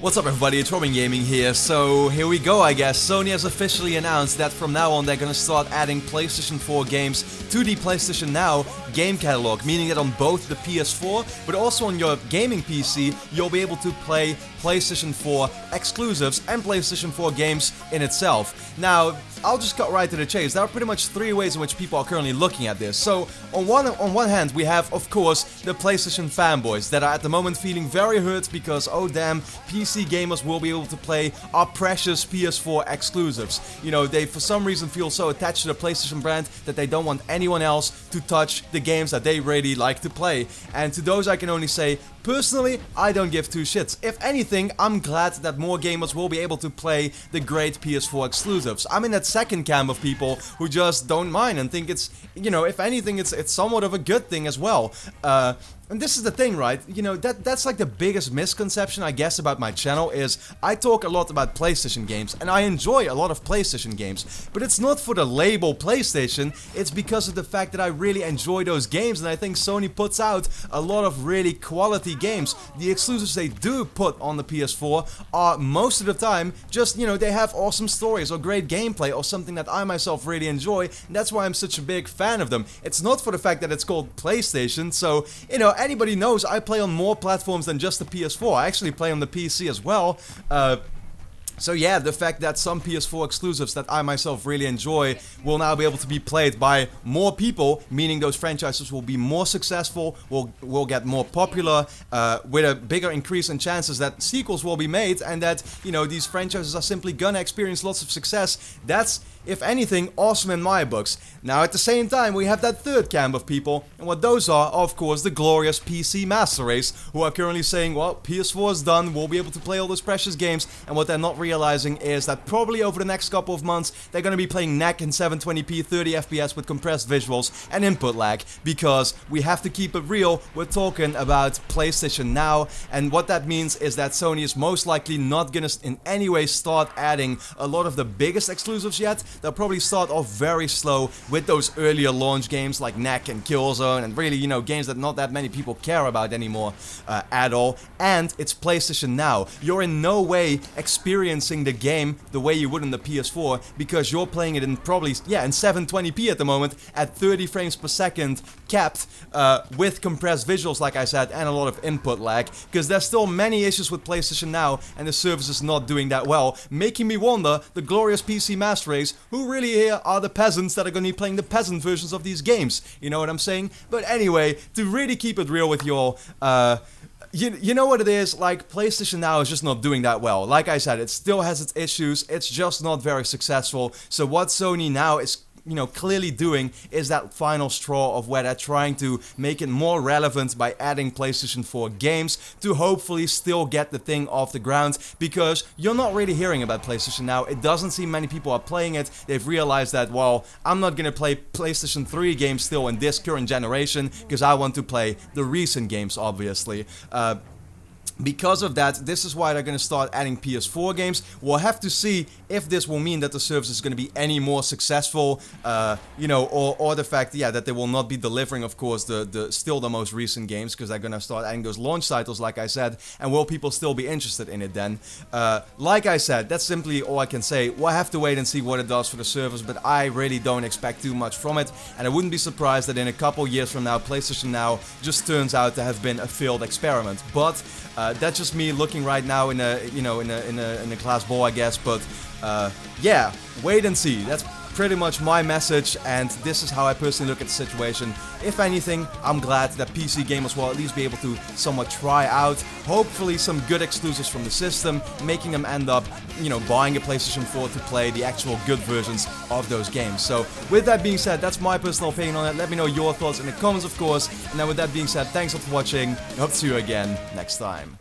What's up everybody, it's Robin Gaming here. So here we go, I guess. Sony has officially announced that from now on they're gonna start adding PlayStation 4 games to the PlayStation Now game catalog, meaning that on both the PS4 but also on your gaming PC you'll be able to play PlayStation 4 exclusives and PlayStation 4 games in itself. Now, I'll just cut right to the chase. There are pretty much three ways in which people are currently looking at this. So, on one hand, we have, of course, the PlayStation fanboys that are at the moment feeling very hurt because, oh damn, PC gamers will be able to play our precious PS4 exclusives. You know, they for some reason feel so attached to the PlayStation brand that they don't want anyone else to touch the games that they really like to play. And to those I can only say, personally, I don't give two shits. If anything, I'm glad that more gamers will be able to play the great PS4 exclusives. I'm in that second camp of people who just don't mind and think it's, you know, if anything, it's somewhat of a good thing as well. And this is the thing, right? You know, that's like the biggest misconception, I guess, about my channel is I talk a lot about PlayStation games, and I enjoy a lot of PlayStation games, but it's not for the label PlayStation, it's because of the fact that I really enjoy those games, and I think Sony puts out a lot of really quality games. The exclusives they do put on the PS4 are, most of the time, just, you know, they have awesome stories or great gameplay or something that I myself really enjoy, and that's why I'm such a big fan of them. It's not for the fact that it's called PlayStation, so, you know, anybody knows I play on more platforms than just the PS4. I actually play on the PC as well. So yeah, the fact that some PS4 exclusives that I myself really enjoy will now be able to be played by more people, meaning those franchises will be more successful, will get more popular, with a bigger increase in chances that sequels will be made, and that, you know, these franchises are simply gonna experience lots of success. That's, if anything, awesome in my books. Now, at the same time, we have that third camp of people, and what those are, of course, the glorious PC master race, who are currently saying, well, PS4 is done, we'll be able to play all those precious games, and what they're not realizing is that probably over the next couple of months, they're gonna be playing neck in 720p 30 FPS with compressed visuals and input lag, because we have to keep it real, we're talking about PlayStation Now, and what that means is that Sony is most likely not gonna in any way start adding a lot of the biggest exclusives yet. They'll probably start off very slow with those earlier launch games like Knack and Killzone, and really, you know, games that not that many people care about anymore at all. And it's PlayStation Now. You're in no way experiencing the game the way you would in the PS4, because you're playing it in probably, yeah, in 720p at the moment, at 30 frames per second capped, with compressed visuals, like I said, and a lot of input lag, because there's still many issues with PlayStation Now, and the service is not doing that well, making me wonder, the glorious PC master race, who really here are the peasants that are going to be playing the peasant versions of these games, you know what I'm saying? But anyway, to really keep it real with you all, you know what it is, like, PlayStation Now is just not doing that well. Like I said, it still has its issues, it's just not very successful, so what Sony now is, you know, clearly doing is that final straw of where they're trying to make it more relevant by adding PlayStation 4 games to hopefully still get the thing off the ground, because you're not really hearing about PlayStation Now. It doesn't seem many people are playing it. They've realized that, well, I'm not gonna play PlayStation 3 games still in this current generation because I want to play the recent games, obviously. Because of that, this is why they're going to start adding PS4 games. We'll have to see if this will mean that the service is going to be any more successful, you know, or the fact, yeah, that they will not be delivering, of course, still the most recent games, because they're going to start adding those launch titles, like I said, and will people still be interested in it then? Like I said, that's simply all I can say. We'll have to wait and see what it does for the service, but I really don't expect too much from it, and I wouldn't be surprised that in a couple years from now, PlayStation Now just turns out to have been a failed experiment. But that's just me looking right now in a, you know, in a glass ball, I guess. But yeah, wait and see. That's pretty much my message, and this is how I personally look at the situation. If anything, I'm glad that PC gamers will at least be able to somewhat try out, hopefully, some good exclusives from the system, making them end up, you know, buying a PlayStation 4 to play the actual good versions of those games. So, with that being said, that's my personal opinion on it. Let me know your thoughts in the comments, of course. And then with that being said, thanks a lot for watching, and hope to see you again next time.